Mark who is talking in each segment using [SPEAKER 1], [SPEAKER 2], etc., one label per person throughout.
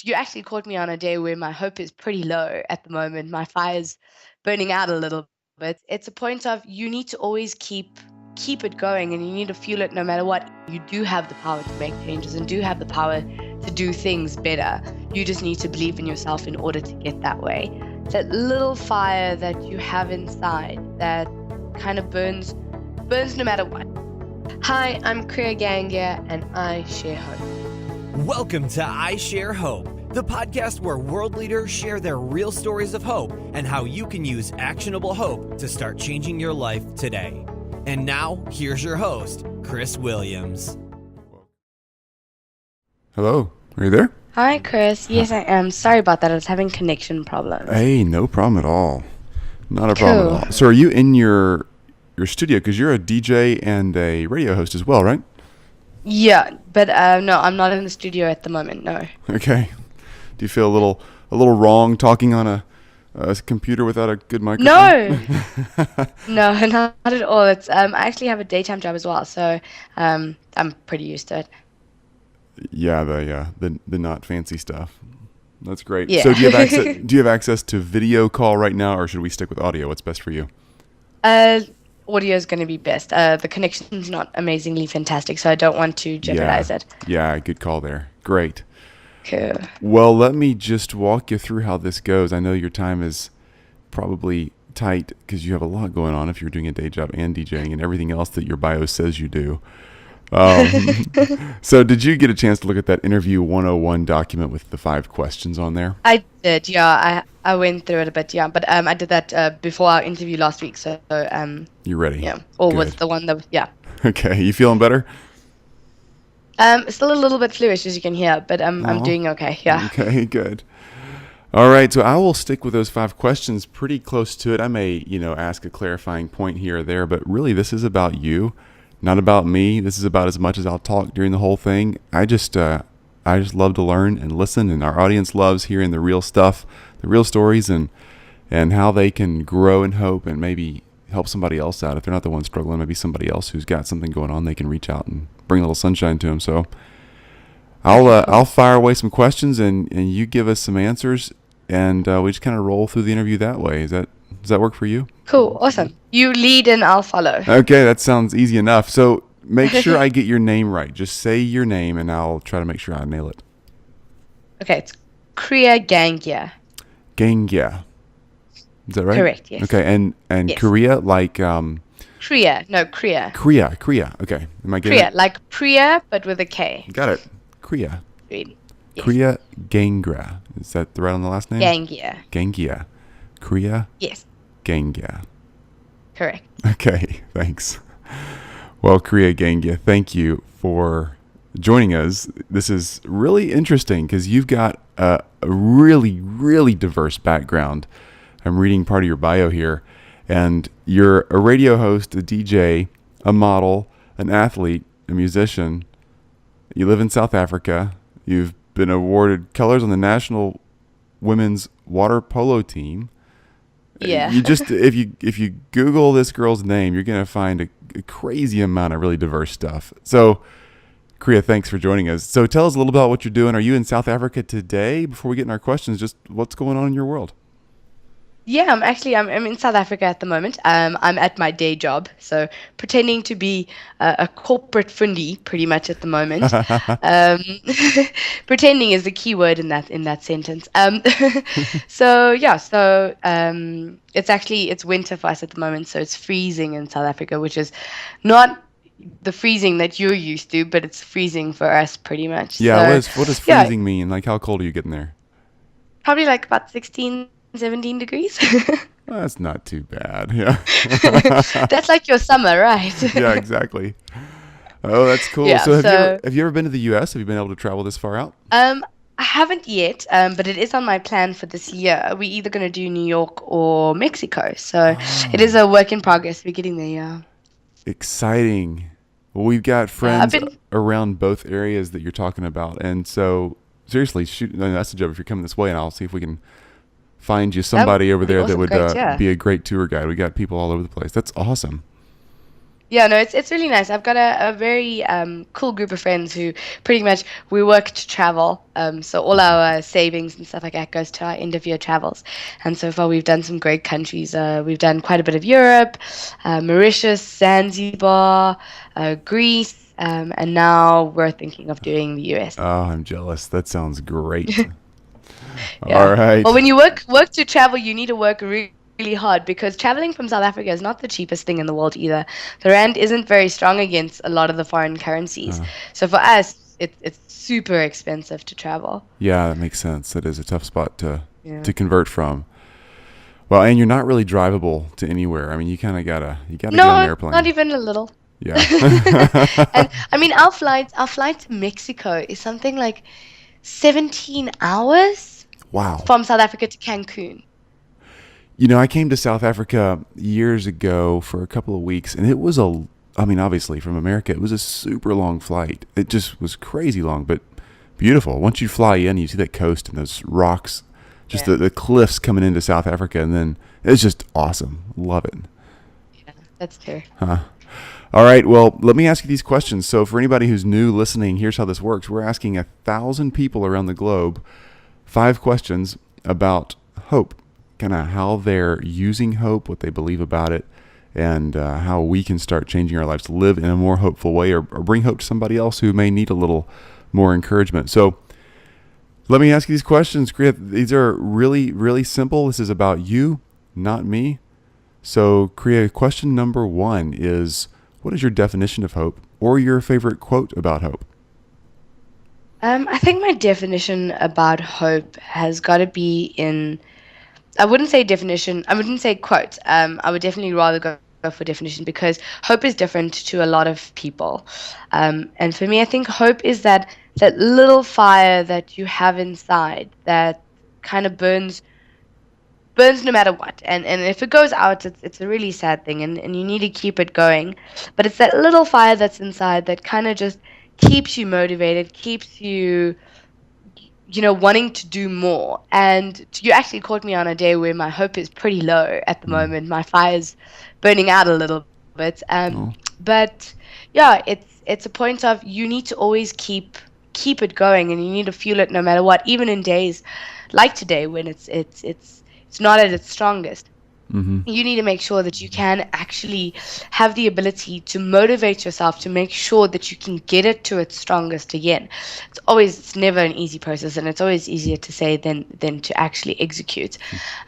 [SPEAKER 1] you actually caught me on a day where my hope is pretty low at the moment. My fire's burning out a little bit. It's a point of you need to always keep it going, and you need to fuel it no matter what. You do have the power to make changes and do have the power to do things better. You just need to believe in yourself in order to get that way. That little fire that you have inside that kind of burns no matter what.
[SPEAKER 2] Hi, I'm Kriya Gangiah, and I share hope.
[SPEAKER 3] Welcome to I Share Hope, the podcast where world leaders share their real stories of hope and how you can use actionable hope to start changing your life today. And now, here's your host, Chris Williams.
[SPEAKER 4] Hello, are you there?
[SPEAKER 1] Hi, Chris. Yes, I am. Sorry about that. I was having connection problems.
[SPEAKER 4] Hey, no problem at all. Not a problem at all. So are you in your studio? Because you're a DJ and a radio host as well, right?
[SPEAKER 1] Yeah, but no, I'm not in the studio at the moment, no.
[SPEAKER 4] Okay. Do you feel a little wrong talking on a computer without a good microphone?
[SPEAKER 1] No! No, not at all. It's I actually have a daytime job as well, so I'm pretty used to it.
[SPEAKER 4] Yeah, the not fancy stuff. That's great.
[SPEAKER 1] Yeah.
[SPEAKER 4] So do you have access to video call right now, or should we stick with audio? What's best for you?
[SPEAKER 1] Audio is going to be best. The connection's not amazingly fantastic, so I don't want to jeopardize it.
[SPEAKER 4] Yeah, good call there. Great.
[SPEAKER 1] Cool.
[SPEAKER 4] Well, let me just walk you through how this goes. I know your time is probably tight because you have a lot going on if you're doing a day job and DJing and everything else that your bio says you do. So did you get a chance to look at that interview 101 document with the 5 questions on there?
[SPEAKER 1] I did, yeah. I went through it a bit, yeah. But I did that before our interview last week, so...
[SPEAKER 4] You're ready?
[SPEAKER 1] Yeah. Or
[SPEAKER 4] Good.
[SPEAKER 1] was the one that... Yeah.
[SPEAKER 4] Okay. You feeling better?
[SPEAKER 1] Still a little bit fluish, as you can hear, but I'm doing okay, yeah.
[SPEAKER 4] Okay, good. All right, so I will stick with those 5 questions pretty close to it. I may, ask a clarifying point here or there, but really this is about you, not about me. This is about as much as I'll talk during the whole thing. I just love to learn and listen, and our audience loves hearing the real stuff, the real stories, and how they can grow in hope and maybe help somebody else out. If they're not the one struggling, maybe somebody else who's got something going on, they can reach out and bring a little sunshine to them. So I'll fire away some questions and you give us some answers, and we just kind of roll through the interview that way. Does that work for you?
[SPEAKER 1] Cool, awesome. You lead and I'll follow.
[SPEAKER 4] Okay, that sounds easy enough. So make sure I get your name right. Just say your name and I'll try to make sure I nail it.
[SPEAKER 1] Okay, it's Kriya Gangiah.
[SPEAKER 4] Gangiah. Is that right?
[SPEAKER 1] Correct, yes.
[SPEAKER 4] Okay, and
[SPEAKER 1] yes.
[SPEAKER 4] Kriya like
[SPEAKER 1] Kriya.
[SPEAKER 4] Kriya. Okay. Am I getting
[SPEAKER 1] Kriya,
[SPEAKER 4] it?
[SPEAKER 1] like Priya, but with a K.
[SPEAKER 4] Got it. Kriya.
[SPEAKER 1] Yes.
[SPEAKER 4] Kriya Gangiah. Is that right on the last name?
[SPEAKER 1] Gangiah.
[SPEAKER 4] Kriya
[SPEAKER 1] Yes.
[SPEAKER 4] Gangiah.
[SPEAKER 1] Correct.
[SPEAKER 4] Okay, thanks. Well, Kriya Gangiah, thank you for joining us. This is really interesting because you've got a really, really diverse background. I'm reading part of your bio here, and you're a radio host, a DJ, a model, an athlete, a musician. You live in South Africa. You've been awarded colors on the national women's water polo team.
[SPEAKER 1] Yeah.
[SPEAKER 4] You just if you Google this girl's name, you're gonna find a crazy amount of really diverse stuff. So, Kriya, thanks for joining us. So, tell us a little about what you're doing. Are you in South Africa today? Before we get in our questions, just what's going on in your world?
[SPEAKER 1] Yeah, I'm in South Africa at the moment. I'm at my day job, so pretending to be a corporate fundi pretty much at the moment. Pretending is the key word in that sentence. It's winter for us at the moment, so it's freezing in South Africa, which is not the freezing that you're used to, but it's freezing for us pretty much.
[SPEAKER 4] Yeah,
[SPEAKER 1] so,
[SPEAKER 4] what does freezing mean? Like, how cold are you getting there?
[SPEAKER 1] Probably like about 16, 17 degrees.
[SPEAKER 4] That's not too bad. Yeah.
[SPEAKER 1] That's like your summer, right?
[SPEAKER 4] Yeah, exactly. Oh, that's cool.
[SPEAKER 1] Yeah,
[SPEAKER 4] so have you ever been to the U.S.? Have you been able to travel this far out?
[SPEAKER 1] I haven't yet, but it is on my plan for this year. We're either going to do New York or Mexico. So it is a work in progress. We're getting there, yeah.
[SPEAKER 4] Exciting. Well, we've got friends around both areas that you're talking about. And so, seriously, shoot a message over if you're coming this way, and I'll see if we can find you somebody over there that would be a great tour guide. We got people all over the place. That's awesome.
[SPEAKER 1] Yeah, no, it's really nice. I've got a very cool group of friends who pretty much we work to travel. So all our savings and stuff like that goes to our end of year travels. And so far we've done some great countries. We've done quite a bit of Europe, Mauritius, Zanzibar, Greece, and now we're thinking of doing the US.
[SPEAKER 4] Oh, I'm jealous. That sounds great.
[SPEAKER 1] Yeah.
[SPEAKER 4] All right.
[SPEAKER 1] Well, when you work to travel, you need to work really hard because traveling from South Africa is not the cheapest thing in the world either. The rand isn't very strong against a lot of the foreign currencies. So for us, it's super expensive to travel.
[SPEAKER 4] Yeah, that makes sense. That is a tough spot to convert from. Well, and you're not really drivable to anywhere. I mean, you kind of gotta get on an airplane.
[SPEAKER 1] Not even a little.
[SPEAKER 4] Yeah.
[SPEAKER 1] And I mean, our flight to Mexico is something like 17 hours.
[SPEAKER 4] Wow.
[SPEAKER 1] From South Africa to Cancun.
[SPEAKER 4] You know, I came to South Africa years ago for a couple of weeks, and it was obviously from America, it was a super long flight. It just was crazy long, but beautiful. Once you fly in, you see that coast and those rocks, just the cliffs coming into South Africa, and then it's just awesome. Love it.
[SPEAKER 1] Yeah, that's true.
[SPEAKER 4] All right, well, let me ask you these questions. So for anybody who's new listening, here's how this works. We're asking 1,000 people around the globe 5 questions about hope, kind of how they're using hope, what they believe about it, and how we can start changing our lives to live in a more hopeful way or bring hope to somebody else who may need a little more encouragement. So let me ask you these questions, Kriya. These are really, really simple. This is about you, not me. So Kriya, question number 1 is, what is your definition of hope or your favorite quote about hope?
[SPEAKER 1] I think my definition about hope has got to be in, I wouldn't say definition, I wouldn't say quote. I would definitely rather go for definition because hope is different to a lot of people. And for me, I think hope is that little fire that you have inside that kind of burns no matter what. And if it goes out, it's a really sad thing and you need to keep it going. But it's that little fire that's inside that kind of just keeps you motivated, keeps you wanting to do more. And you actually caught me on a day where my hope is pretty low at the moment. My fire's burning out a little bit. But yeah, it's a point of you need to always keep it going and you need to fuel it no matter what, even in days like today when it's not at its strongest. You need to make sure that you can actually have the ability to motivate yourself to make sure that you can get it to its strongest again. It's never an easy process, and it's always easier to say than to actually execute.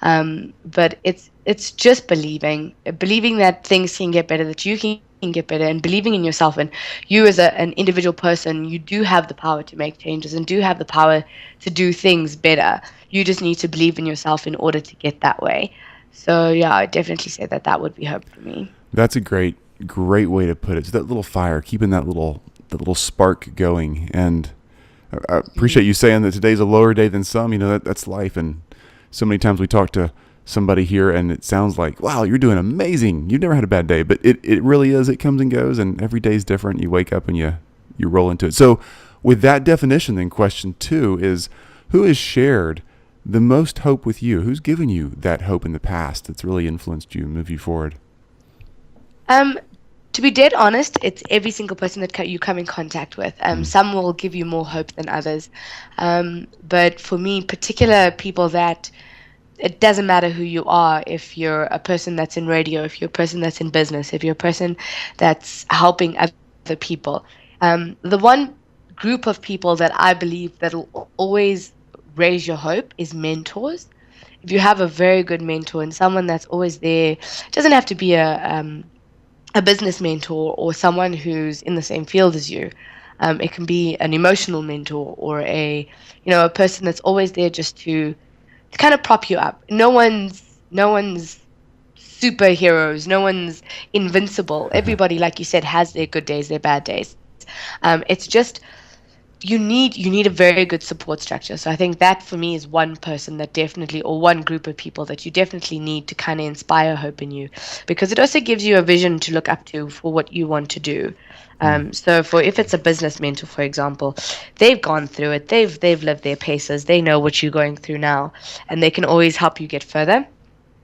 [SPEAKER 1] But it's just believing that things can get better, that you can get better, and believing in yourself. And you as an individual person, you do have the power to make changes and do have the power to do things better. You just need to believe in yourself in order to get that way. So yeah, I definitely say that would be hope for me.
[SPEAKER 4] That's a great way to put it. It's that little fire, keeping that little spark going. And I appreciate you saying that today's a lower day than some. You know, that's life. And so many times we talk to somebody here and it sounds like, wow, you're doing amazing. You've never had a bad day. But it really is. It comes and goes, and every day is different. You wake up and you roll into it. So with that definition, then question 2 is, who has shared the most hope with you? Who's given you that hope in the past that's really influenced you and moved you forward?
[SPEAKER 1] To be dead honest, it's every single person that you come in contact with. Some will give you more hope than others. But for me, particular people that it doesn't matter who you are, if you're a person that's in radio, if you're a person that's in business, if you're a person that's helping other people. The one group of people that I believe that'll always raise your hope is mentors. If you have a very good mentor and someone that's always there, it doesn't have to be a business mentor or someone who's in the same field as you. It can be an emotional mentor or a person that's always there just to kind of prop you up. No one's superheroes. No one's invincible. Everybody, like you said, has their good days, their bad days. It's just you need a very good support structure. So I think that for me is one person that definitely, or one group of people that you definitely need to kind of inspire hope in you, because it also gives you a vision to look up to for what you want to do. So if it's a business mentor, for example, they've gone through it, they've lived their paces, they know what you're going through now, and they can always help you get further.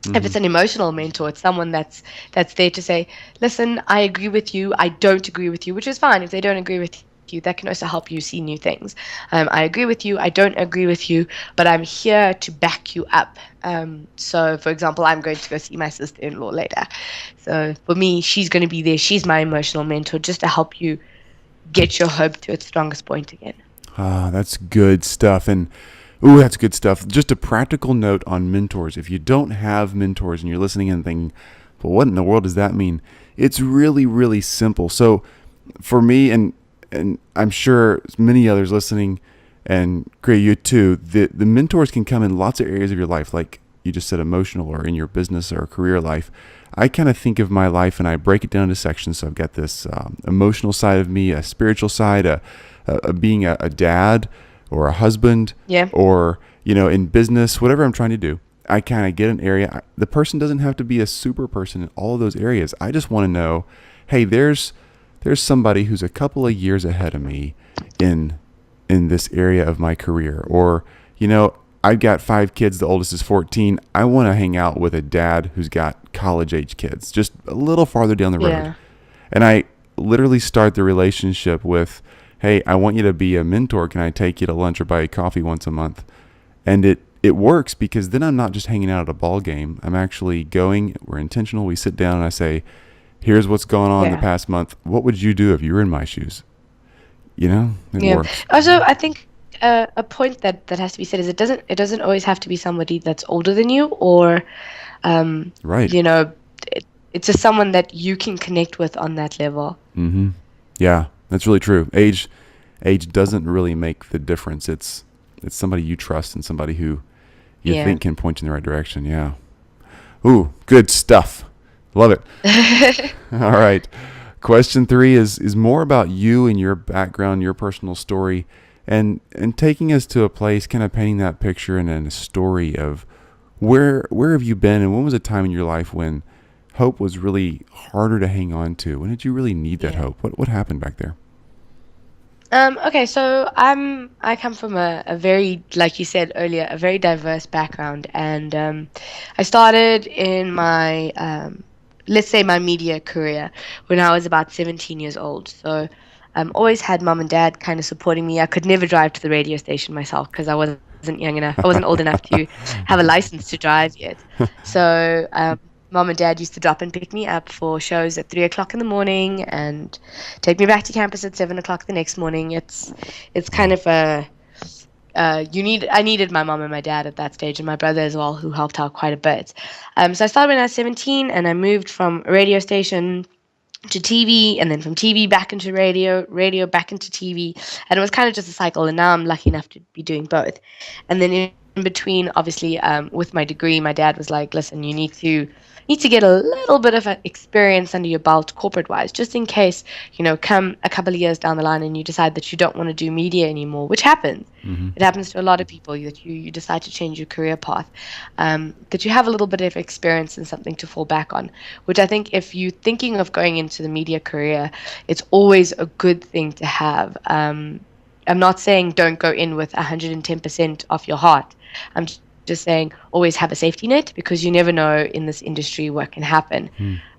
[SPEAKER 1] If it's an emotional mentor, it's someone that's there to say, listen, I agree with you, I don't agree with you, which is fine. If they don't agree with you, that can also help you see new things. I agree with you, I don't agree with you, but I'm here to back you up. So, for example, I'm going to go see my sister-in-law later. So for me, she's going to be there. She's my emotional mentor, just to help you get your hope to its strongest point again.
[SPEAKER 4] Ah, that's good stuff. And ooh, that's good stuff. Just a practical note on mentors. If you don't have mentors and you're listening and thinking, but what in the world does that mean? It's really, really simple. So for me, and I'm sure many others listening, and Kriya, you too, the mentors can come in lots of areas of your life, like you just said, emotional, or in your business or career life. I kind of think of my life and I break it down into sections. So I've got this emotional side of me, a spiritual side, being a dad or a husband, or, in business, whatever I'm trying to do. I kind of get an area. The person doesn't have to be a super person in all of those areas. I just want to know, hey, there's somebody who's a couple of years ahead of me in this area of my career. Or, I've got 5 kids. The oldest is 14. I want to hang out with a dad who's got college age kids, just a little farther down the road. And I literally start the relationship with, hey, I want you to be a mentor. Can I take you to lunch or buy you coffee once a month? And it works, because then I'm not just hanging out at a ball game. I'm actually going, we're intentional. We sit down and I say, here's what's going on the past month. What would you do if you were in my shoes? It works.
[SPEAKER 1] Also, I think a point that has to be said is it doesn't always have to be somebody that's older than you, or
[SPEAKER 4] right.
[SPEAKER 1] It's just someone that you can connect with on that level.
[SPEAKER 4] Mm-hmm. Yeah, that's really true. Age doesn't really make the difference. It's somebody you trust and somebody who you think can point you in the right direction. Yeah. Ooh, good stuff. Love it. All right. Question 3 is more about you and your background, your personal story, and taking us to a place, kind of painting that picture and a story of where have you been, and when was a time in your life when hope was really harder to hang on to? When did you really need that hope? What happened back there?
[SPEAKER 1] Okay, so I come from a very, like you said earlier, a very diverse background, and I started in my let's say my media career when I was about 17 years old. So always had mom and dad kind of supporting me. I could never drive to the radio station myself because I wasn't old enough to have a license to drive yet. So mom and dad used to drop and pick me up for shows at 3 o'clock in the morning and take me back to campus at 7 o'clock the next morning. It's kind of I needed my mom and my dad at that stage, and my brother as well, who helped out quite a bit. So I started when I was 17, and I moved from a radio station to TV, and then from TV back into radio back into TV, and it was kind of just a cycle. And now I'm lucky enough to be doing both. And then in between, obviously, with my degree, my dad was like, "Listen, you need to get a little bit of experience under your belt corporate wise, just in case, come a couple of years down the line and you decide that you don't want to do media anymore," which happens.
[SPEAKER 4] Mm-hmm.
[SPEAKER 1] It happens to a lot of people, that you decide to change your career path, that you have a little bit of experience and something to fall back on, which I think if you're thinking of going into the media career, it's always a good thing to have. I'm not saying don't go in with 110% of your heart. I'm just saying always have a safety net, because you never know in this industry what can happen.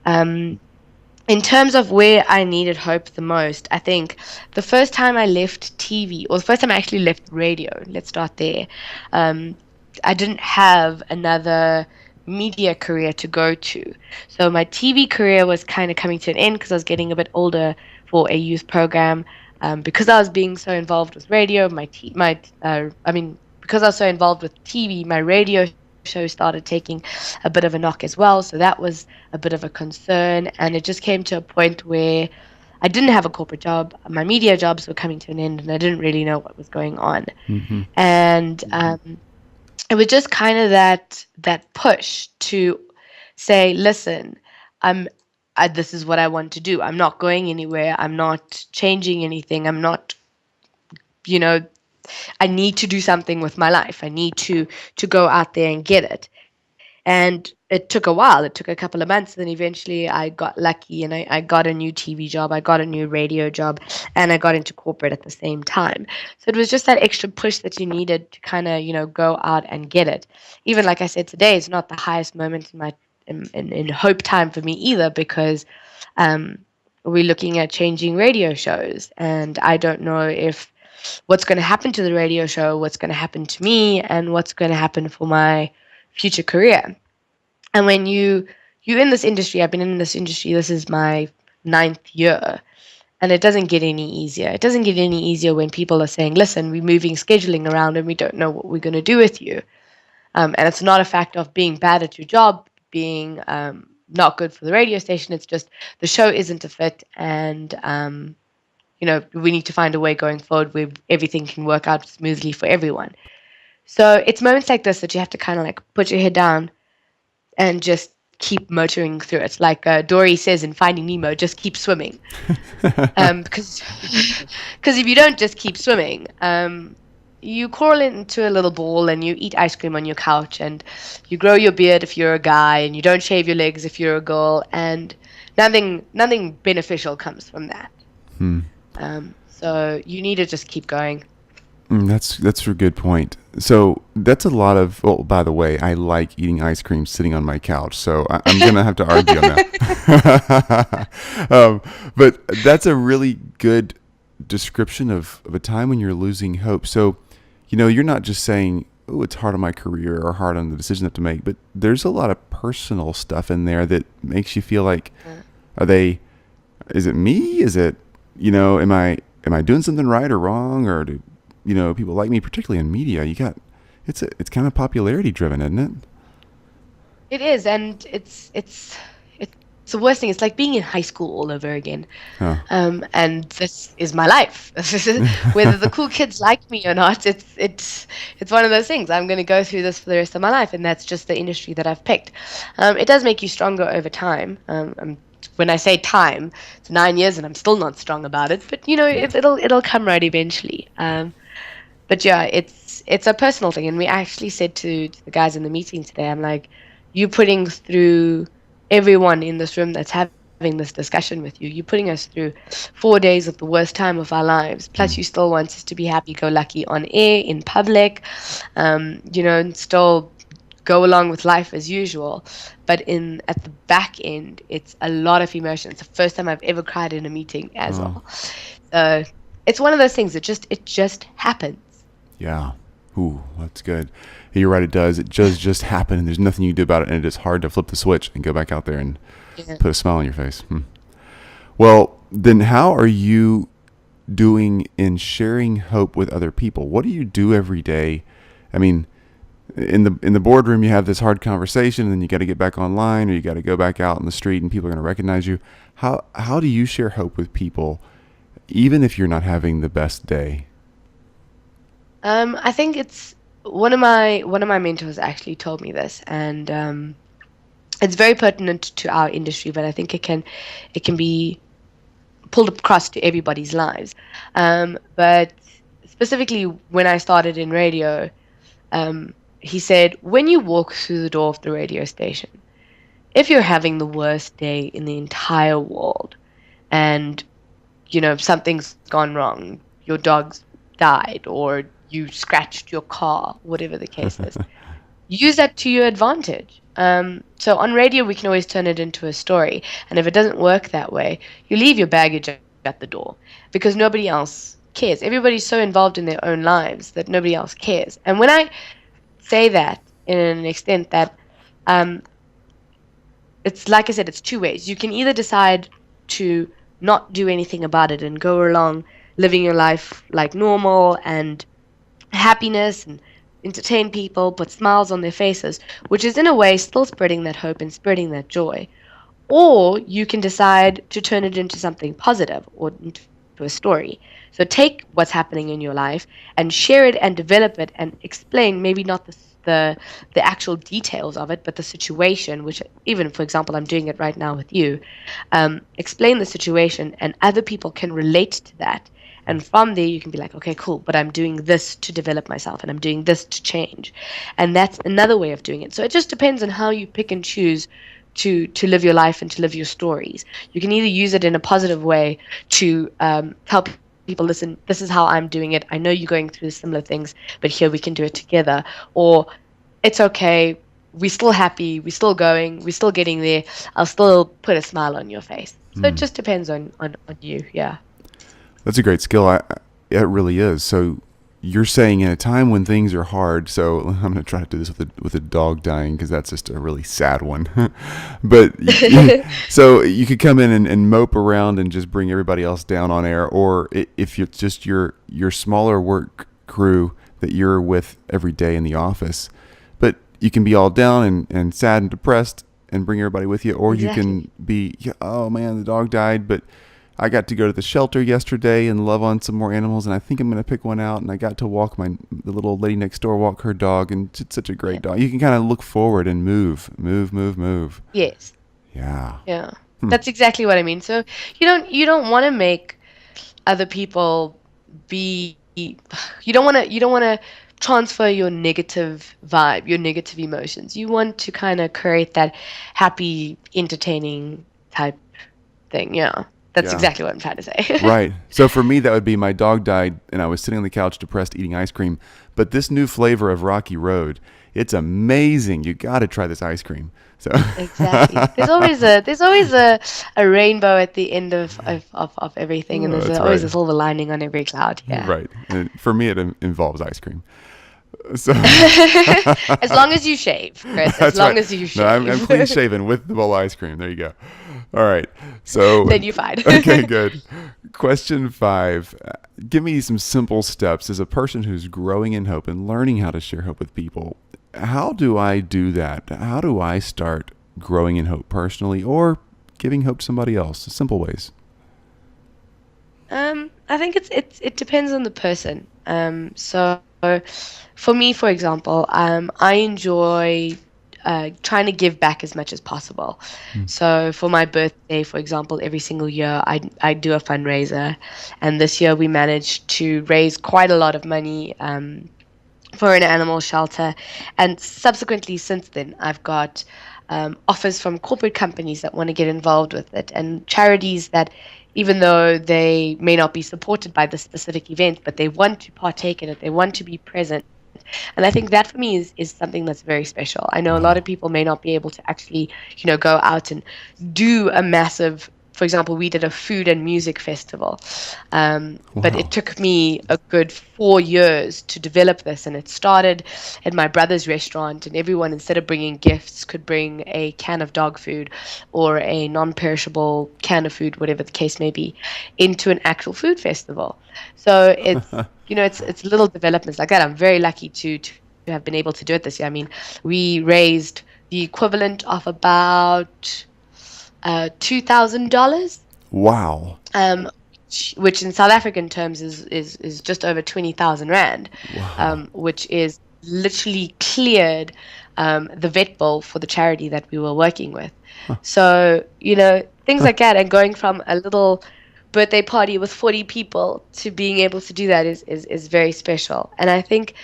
[SPEAKER 1] In terms of where I needed hope the most, I think the first time I left TV, or the first time I actually left radio, let's start there, I didn't have another media career to go to. So my TV career was kind of coming to an end because I was getting a bit older for a youth program. Because I was being so involved with radio, because I was so involved with TV, my radio show started taking a bit of a knock as well. So that was a bit of a concern. And it just came to a point where I didn't have a corporate job. My media jobs were coming to an end, and I didn't really know what was going on.
[SPEAKER 4] Mm-hmm.
[SPEAKER 1] And it was just kind of that push to say, listen, this is what I want to do. I'm not going anywhere. I'm not changing anything. I'm not, I need to do something with my life. I need to go out there and get it. And it took a while. It took a couple of months. Then eventually I got lucky and I got a new TV job. I got a new radio job, and I got into corporate at the same time. So it was just that extra push that you needed to kind of, go out and get it. Even like I said, today is not the highest moment in my in hope time for me either, because um, we're looking at changing radio shows, and I don't know if what's going to happen to the radio show, what's going to happen to me, and what's going to happen for my future career. And when you're in this industry, I've been in this industry, this is my 9th year, and it doesn't get any easier. It doesn't get any easier when people are saying, listen, we're moving scheduling around and we don't know what we're going to do with you. And it's not a fact of being bad at your job, being not good for the radio station. It's just the show isn't a fit, and we need to find a way going forward where everything can work out smoothly for everyone. So it's moments like this that you have to kind of like put your head down and just keep motoring through it. Like Dory says in Finding Nemo, just keep swimming. Because if you don't just keep swimming, you crawl into a little ball and you eat ice cream on your couch, and you grow your beard if you're a guy, and you don't shave your legs if you're a girl, and nothing beneficial comes from that. So you need to just keep going.
[SPEAKER 4] That's a good point. So that's a lot of. Oh, by the way, I like eating ice cream sitting on my couch. So I'm gonna have to argue on that. But that's a really good description of a time when you're losing hope. So, you're not just saying, "Oh, it's hard on my career" or hard on the decision I have to make, but there's a lot of personal stuff in there that makes you feel like, is it me? Is it, am I doing something right or wrong, or do people like me, particularly in media? It's kind of popularity driven, isn't it?
[SPEAKER 1] It is, and it's the worst thing. It's like being in high school all over again.
[SPEAKER 4] Huh.
[SPEAKER 1] And this is my life. Whether the cool kids like me or not, it's one of those things. I'm going to go through this for the rest of my life, and that's just the industry that I've picked. It does make you stronger over time. When I say time, it's 9 years, and I'm still not strong about it. But it'll come right eventually. But yeah, it's a personal thing, and we actually said to the guys in the meeting today, I'm like, you putting through everyone in this room that's having this discussion with you, you're putting us through 4 days of the worst time of our lives. Plus, you still want us to be happy-go-lucky on air, in public, and still go along with life as usual. But at the back end, it's a lot of emotion. It's the first time I've ever cried in a meeting as well. So it's one of those things. It just happens.
[SPEAKER 4] Yeah. Ooh, that's good. You're right. It does. It just happen, and there's nothing you can do about it. And it is hard to flip the switch and go back out there and put a smile on your face. Well, then how are you doing in sharing hope with other people? What do you do every day? I mean, in the boardroom, you have this hard conversation, and then you got to get back online, or you got to go back out in the street, and people are going to recognize you. How do you share hope with people, even if you're not having the best day?
[SPEAKER 1] I think it's one of my mentors actually told me this, and it's very pertinent to our industry, but I think it can be pulled across to everybody's lives. But specifically, when I started in radio, he said, when you walk through the door of the radio station, if you're having the worst day in the entire world, and something's gone wrong, your dog's died, or you scratched your car, whatever the case is, use that to your advantage. So on radio, we can always turn it into a story. And if it doesn't work that way, you leave your baggage at the door, because nobody else cares. Everybody's so involved in their own lives that nobody else cares. And when I say that in an extent that it's like I said, it's two ways. You can either decide to not do anything about it and go along living your life like normal and happiness and entertain people, put smiles on their faces, which is in a way still spreading that hope and spreading that joy. Or you can decide to turn it into something positive or into a story. So take what's happening in your life and share it and develop it and explain, maybe not the actual details of it, but the situation, which even, for example, I'm doing it right now with you. Explain the situation, and other people can relate to that And from there, you can be like, okay, cool, but I'm doing this to develop myself and I'm doing this to change. And that's another way of doing it. So it just depends on how you pick and choose to live your life and to live your stories. You can either use it in a positive way to help people, listen, this is how I'm doing it. I know you're going through similar things, but here we can do it together. Or it's okay, we're still happy, we're still going, we're still getting there. I'll still put a smile on your face. So it just depends on you. Yeah.
[SPEAKER 4] That's a great skill. It really is. So you're saying in a time when things are hard, so I'm going to try to do this with a dog dying, because that's just a really sad one. But so you could come in and mope around and just bring everybody else down on air, or if you're just your smaller work crew that you're with every day in the office, but you can be all down and sad and depressed and bring everybody with you, or
[SPEAKER 1] Exactly.
[SPEAKER 4] you can be, oh man, the dog died, but I got to go to the shelter yesterday and love on some more animals, and I think I'm going to pick one out, and I got to walk the little lady next door, walk her dog, and it's such a great dog. You can kind of look forward and move.
[SPEAKER 1] Yes.
[SPEAKER 4] Yeah.
[SPEAKER 1] Yeah. That's exactly what I mean. So you don't want to make other people be, you don't want to transfer your negative vibe, your negative emotions. You want to kind of create that happy, entertaining type thing. Yeah. That's exactly what I'm trying to say.
[SPEAKER 4] Right. So for me, that would be, my dog died and I was sitting on the couch depressed eating ice cream. But this new flavor of Rocky Road, it's amazing. You got to try this ice cream. So
[SPEAKER 1] Exactly. There's always a rainbow at the end of everything, and there's
[SPEAKER 4] that's
[SPEAKER 1] always
[SPEAKER 4] right.
[SPEAKER 1] a silver lining on every cloud. Yeah.
[SPEAKER 4] Right. And for me, it involves ice cream. So
[SPEAKER 1] As long as you shave, Chris. As
[SPEAKER 4] that's
[SPEAKER 1] long
[SPEAKER 4] right.
[SPEAKER 1] as you shave.
[SPEAKER 4] No, I'm clean shaven with the bowl of ice cream. There you go. All right. So
[SPEAKER 1] Then you're fine.
[SPEAKER 4] Okay, good. Question 5. Give me some simple steps as a person who's growing in hope and learning how to share hope with people. How do I do that? How do I start growing in hope personally, or giving hope to somebody else? Simple ways.
[SPEAKER 1] I think it depends on the person. So for me, for example, I enjoy trying to give back as much as possible. So for my birthday, for example, every single year I do a fundraiser, and this year we managed to raise quite a lot of money for an animal shelter, and subsequently since then I've got offers from corporate companies that want to get involved with it, and charities that, even though they may not be supported by the specific event, but they want to partake in it, they want to be present. And I think that for me is something that's very special. I know a lot of people may not be able to actually, go out and do a massive, for example, we did a food and music festival. But it took me a good 4 years to develop this. And it started at my brother's restaurant, and everyone, instead of bringing gifts, could bring a can of dog food or a non-perishable can of food, whatever the case may be, into an actual food festival. So it's, it's little developments like that. I'm very lucky to have been able to do it this year. I mean, we raised the equivalent of about $2,000,
[SPEAKER 4] Wow.
[SPEAKER 1] which in South African terms is just over 20,000 rand, which is literally cleared the vet bill for the charity that we were working with. So things like that, and going from a little birthday party with 40 people to being able to do that is very special. And I think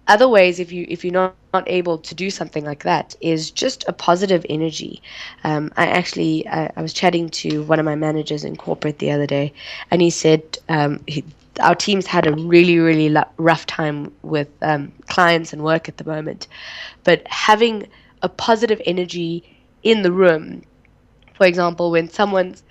[SPEAKER 1] other ways, if you're not able to do something like that, is just a positive energy. I was chatting to one of my managers in corporate the other day, and he said our team's had a really, really rough time with clients and work at the moment, but having a positive energy in the room, for example, when someone's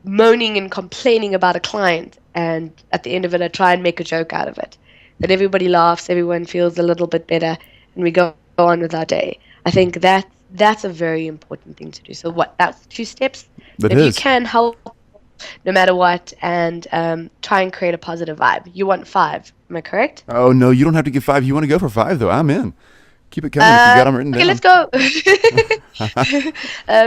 [SPEAKER 1] moaning and complaining about a client, and at the end of it I try and make a joke out of it, that everybody laughs, everyone feels a little bit better, and we go on with our day. I think that's a very important thing to do. So that's 2 steps.
[SPEAKER 4] That
[SPEAKER 1] if
[SPEAKER 4] is.
[SPEAKER 1] you can help no matter what, and try and create a positive vibe. You want 5, am I correct?
[SPEAKER 4] Oh, no, you don't have to give 5. You want to go for 5, though. I'm in. Keep it coming if you got them written down.
[SPEAKER 1] Okay, let's go.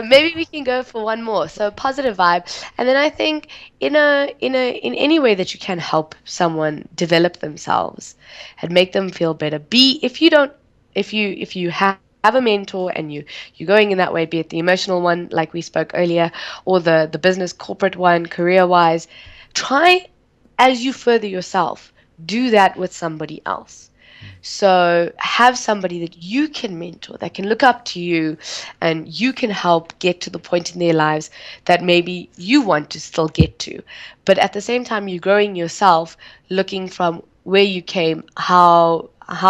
[SPEAKER 1] Maybe we can go for one more. So positive vibe, and then I think in any way that you can help someone develop themselves and make them feel better. If you have a mentor and you're going in that way, be it the emotional one like we spoke earlier, or the business corporate one, career wise, try
[SPEAKER 2] as you further yourself, do that with somebody else. So have somebody that you can mentor, that can look up to you, and you can help get to the point in their lives that maybe you want to still get to. But at the same time, you're growing yourself, looking from where you came, how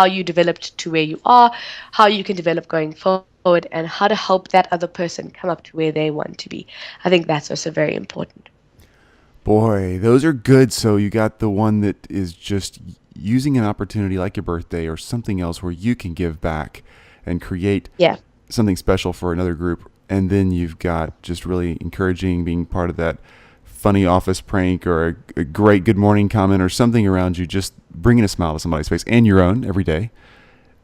[SPEAKER 2] you developed to where you are, how you can develop going forward, and how to help that other person come up to where they want to be. I think that's also very important.
[SPEAKER 4] Boy, those are good. So you got the one that is just using an opportunity like your birthday or something else where you can give back and create something special for another group. And then you've got just really encouraging, being part of that funny office prank or a great good morning comment or something around you, just bringing a smile to somebody's face and your own every day.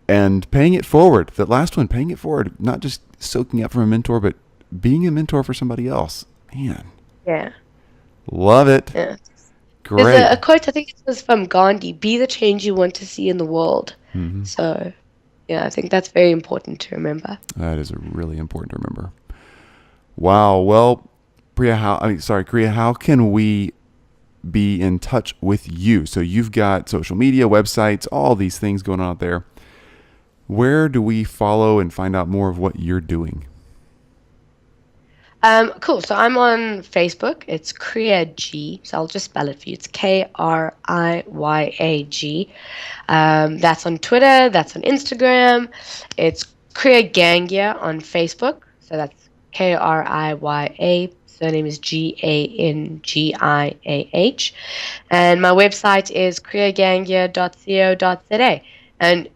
[SPEAKER 4] And paying it forward. That last one, paying it forward, not just soaking up from a mentor, but being a mentor for somebody else. Man.
[SPEAKER 2] Yeah.
[SPEAKER 4] Love it.
[SPEAKER 2] Yeah.
[SPEAKER 4] Great.
[SPEAKER 2] There's a quote, I think it was from Gandhi, be the change you want to see in the world.
[SPEAKER 4] Mm-hmm.
[SPEAKER 2] So, yeah, I think that's very important to remember.
[SPEAKER 4] That is really important to remember. Wow. Well, Kriya, how can we be in touch with you? So you've got social media, websites, all these things going on out there. Where do we follow and find out more of what you're doing?
[SPEAKER 2] Cool. So I'm on Facebook. It's Kriya G. So I'll just spell it for you. It's Kriyag. That's on Twitter. That's on Instagram. It's Kriya Gangiah on Facebook. So that's Kriya. Surname is Gangiah. And my website is kriyagangiah.co.za. And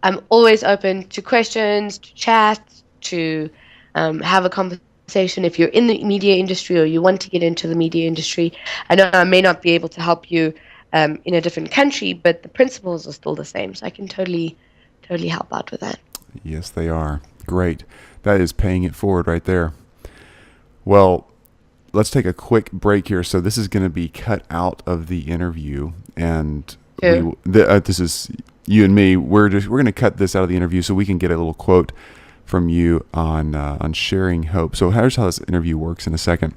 [SPEAKER 2] I'm always open to questions, to chat, to have a conversation. If you're in the media industry or you want to get into the media industry. I know I may not be able to help you in a different country, but the principles are still the same. So I can totally help out with that.
[SPEAKER 4] Yes, they are. Great. That is paying it forward right there. Well, let's take a quick break here. So this is going to be cut out of the interview, and this is you and me. We're going to cut this out of the interview so we can get a little quote from you on sharing hope. So here's how this interview works in a second.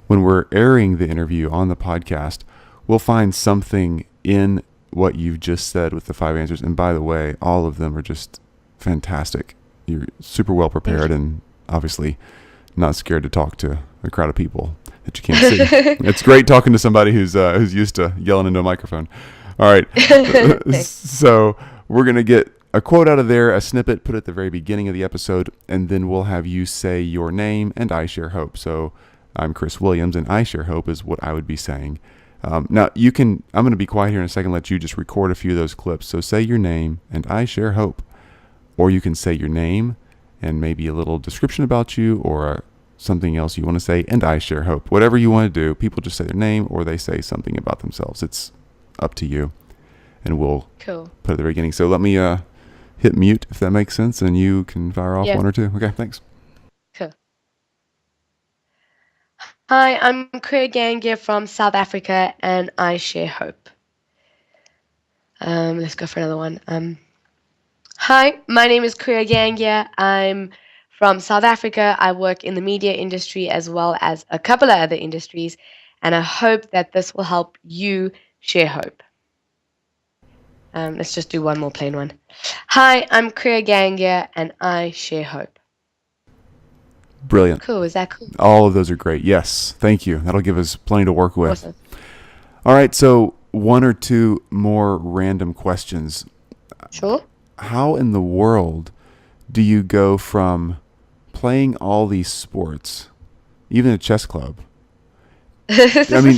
[SPEAKER 4] When we're airing the interview on the podcast, we'll find something in what you've just said with the 5 answers. And by the way, all of them are just fantastic. You're super well prepared and obviously not scared to talk to a crowd of people that you can't see. It's great talking to somebody who's used to yelling into a microphone. All right. So we're going to get a quote out of there, a snippet, put at the very beginning of the episode, and then we'll have you say your name and I share hope. So I'm Chris Williams, and I share hope is what I would be saying. Now I'm going to be quiet here in a second, let you just record a few of those clips. So say your name and I share hope, or you can say your name and maybe a little description about you or something else you want to say, and I share hope. Whatever you want to do, people just say their name or they say something about themselves. It's up to you, and we'll put at the very beginning. So let me hit mute, if that makes sense, and you can fire off one or two. Okay, thanks.
[SPEAKER 2] Cool. Hi, I'm Kriya Gangiah from South Africa, and I share hope. Let's go for another one. Hi, my name is Kriya Gangiah. I'm from South Africa. I work in the media industry as well as a couple of other industries, and I hope that this will help you share hope. Let's just do one more plain one. Hi, I'm Kriya Gangiah, and I share hope.
[SPEAKER 4] Brilliant.
[SPEAKER 2] Cool. Is that cool?
[SPEAKER 4] All of those are great. Yes. Thank you. That'll give us plenty to work with.
[SPEAKER 2] Awesome.
[SPEAKER 4] All right. So one or two more random questions.
[SPEAKER 2] Sure.
[SPEAKER 4] How in the world do you go from playing all these sports, even a chess club? I mean,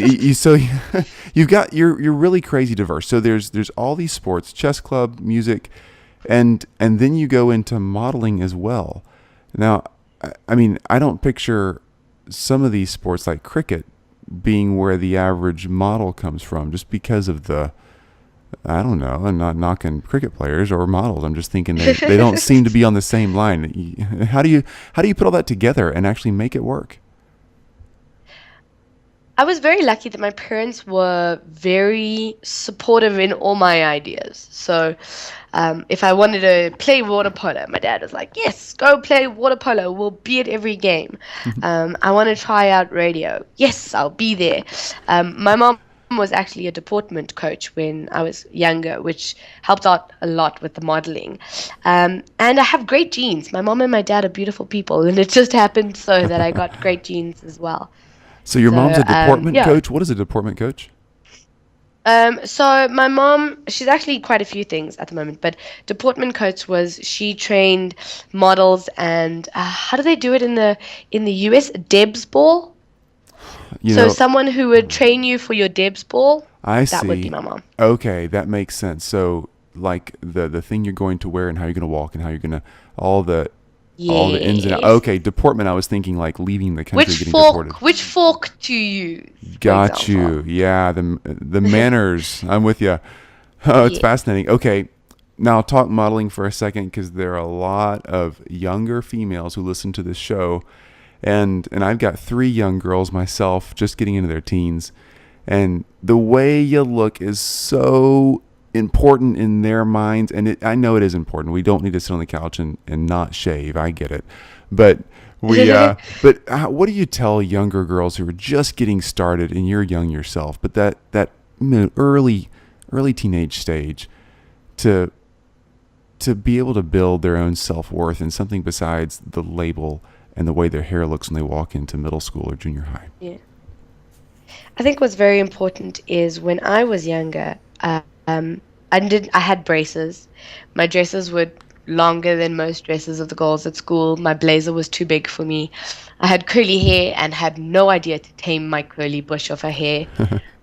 [SPEAKER 4] you're really crazy diverse. So there's all these sports, chess club, music, and then you go into modeling as well. Now, I mean, I don't picture some of these sports like cricket being where the average model comes from, just because of I don't know. I'm not knocking cricket players or models. I'm just thinking they don't seem to be on the same line. How do you put all that together and actually make it work?
[SPEAKER 2] I was very lucky that my parents were very supportive in all my ideas. So if I wanted to play water polo, my dad was like, yes, go play water polo. We'll be at every game. I want to try out radio. Yes, I'll be there. My mom was actually a deportment coach when I was younger, which helped out a lot with the modeling. And I have great genes. My mom and my dad are beautiful people, and it just happened so that I got great genes as well.
[SPEAKER 4] So your mom's a deportment
[SPEAKER 2] Yeah.
[SPEAKER 4] coach? What is a deportment coach?
[SPEAKER 2] So my mom, she's actually quite a few things at the moment, but deportment coach she trained models and how do they do it in the US? Deb's ball. So someone who would train you for your Deb's ball,
[SPEAKER 4] I
[SPEAKER 2] that would be
[SPEAKER 4] see.
[SPEAKER 2] my mom.
[SPEAKER 4] Okay, that makes sense. So like the thing you're going to wear and how you're going to walk and how you're going to all the ins and outs.
[SPEAKER 2] Yes.
[SPEAKER 4] Okay, deportment. I was thinking like leaving the country, getting deported.
[SPEAKER 2] Which fork to use?
[SPEAKER 4] Got you. Yeah, the manners. I'm with you. Oh, it's fascinating. Okay, now talk modeling for a second because there are a lot of younger females who listen to this show, and I've got 3 young girls myself, just getting into their teens, and the way you look is so important in their minds, and I know it is important. We don't need to sit on the couch and not shave. I get it, but what do you tell younger girls who are just getting started, and you're young yourself, but that early teenage stage, to be able to build their own self-worth in something besides the label and the way their hair looks when they walk into middle school or junior high?
[SPEAKER 2] Yeah. I think what's very important is when I was younger, I had braces. My dresses were longer than most dresses of the girls at school. My blazer was too big for me. I had curly hair and had no idea to tame my curly bush of a hair.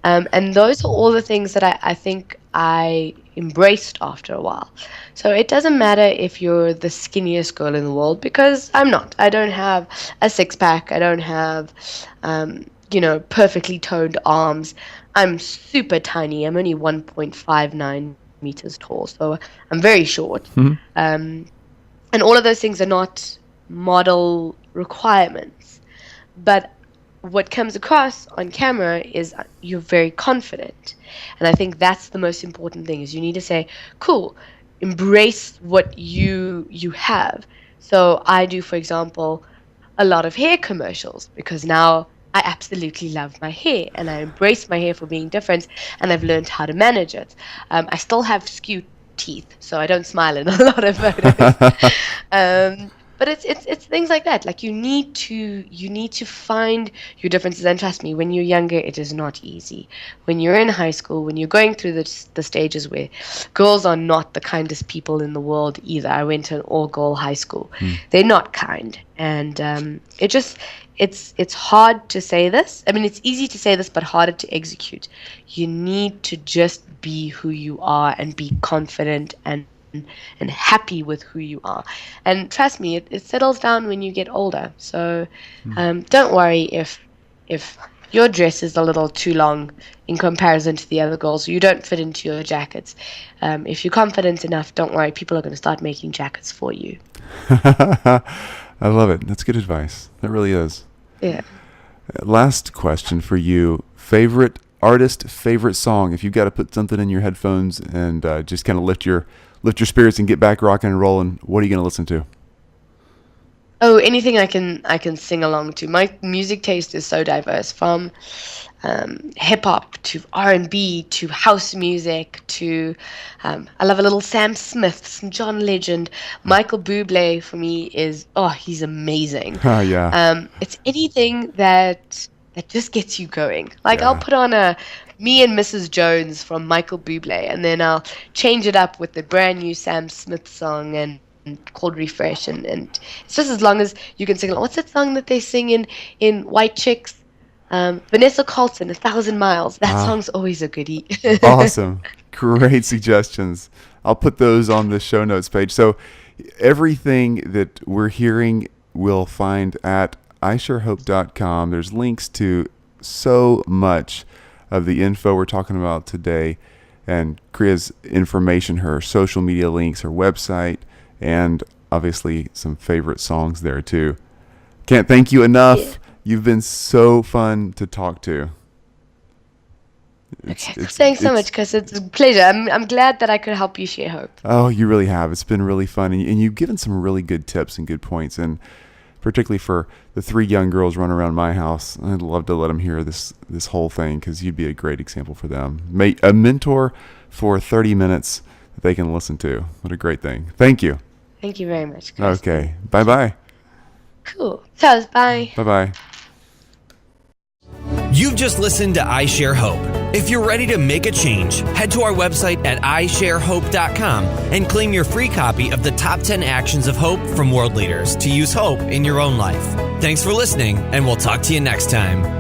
[SPEAKER 2] And those are all the things that I think I embraced after a while. So it doesn't matter if you're the skinniest girl in the world, because I'm not. I don't have a six-pack. I don't have, perfectly toned arms. I'm super tiny. I'm only 1.59 meters tall, so I'm very short.
[SPEAKER 4] Mm-hmm.
[SPEAKER 2] And all of those things are not model requirements. But what comes across on camera is you're very confident. And I think that's the most important thing, is you need to say, cool, embrace what you have. So I do, for example, a lot of hair commercials, because now I absolutely love my hair and I embrace my hair for being different, and I've learned how to manage it. I still have skewed teeth, so I don't smile in a lot of photos. But it's things like that. Like you need to find your differences. And trust me, when you're younger, it is not easy. When you're in high school, when you're going through the stages where girls are not the kindest people in the world either. I went to an all-girl high school. They're not kind, and it's hard to say this. I mean, it's easy to say this, but harder to execute. You need to just be who you are and be confident and happy with who you are. And trust me, it settles down when you get older. So don't worry if your dress is a little too long in comparison to the other girls, or you don't fit into your jackets. If you're confident enough, don't worry, people are going to start making jackets for you.
[SPEAKER 4] I love it. That's good advice. That really is.
[SPEAKER 2] Yeah.
[SPEAKER 4] Last question for you. Favorite artist, favorite song? If you've got to put something in your headphones and just kind of lift your spirits and get back rocking and rolling, what are you going to listen to?
[SPEAKER 2] Oh, anything I can sing along to. My music taste is so diverse, from hip hop to R&B to house music to I love a little Sam Smith, some John Legend. Michael Bublé for me he's amazing.
[SPEAKER 4] Yeah.
[SPEAKER 2] It's anything that just gets you going. Like I'll put on a Me and Mrs. Jones from Michael Bublé, and then I'll change it up with the brand new Sam Smith song and called Refresh, and it's just as long as you can sing. What's that song that they sing in White Chicks? Vanessa Carlton, 1,000 Miles. That song's always a goodie.
[SPEAKER 4] Awesome. Great suggestions. I'll put those on the show notes page. So everything that we're hearing we'll find at isharehope.com. There's links to so much of the info we're talking about today, and Kriya's information, her social media links, her website, and obviously some favorite songs there too. Can't thank you enough. Yeah. You've been so fun to talk to.
[SPEAKER 2] Thanks so much, Cass. It's a pleasure. I'm glad that I could help you share hope.
[SPEAKER 4] Oh, you really have. It's been really fun, and you've given some really good tips and good points. And particularly for the 3 young girls running around my house. I'd love to let them hear this whole thing, because you'd be a great example for them. A mentor for 30 minutes that they can listen to. What a great thing. Thank you.
[SPEAKER 2] Thank you very much, Chris.
[SPEAKER 4] Okay. Bye-bye.
[SPEAKER 2] Cool. So, bye.
[SPEAKER 4] Bye-bye.
[SPEAKER 3] You've just listened to I Share Hope. If you're ready to make a change, head to our website at isharehope.com and claim your free copy of the top 10 actions of hope from world leaders to use hope in your own life. Thanks for listening, and we'll talk to you next time.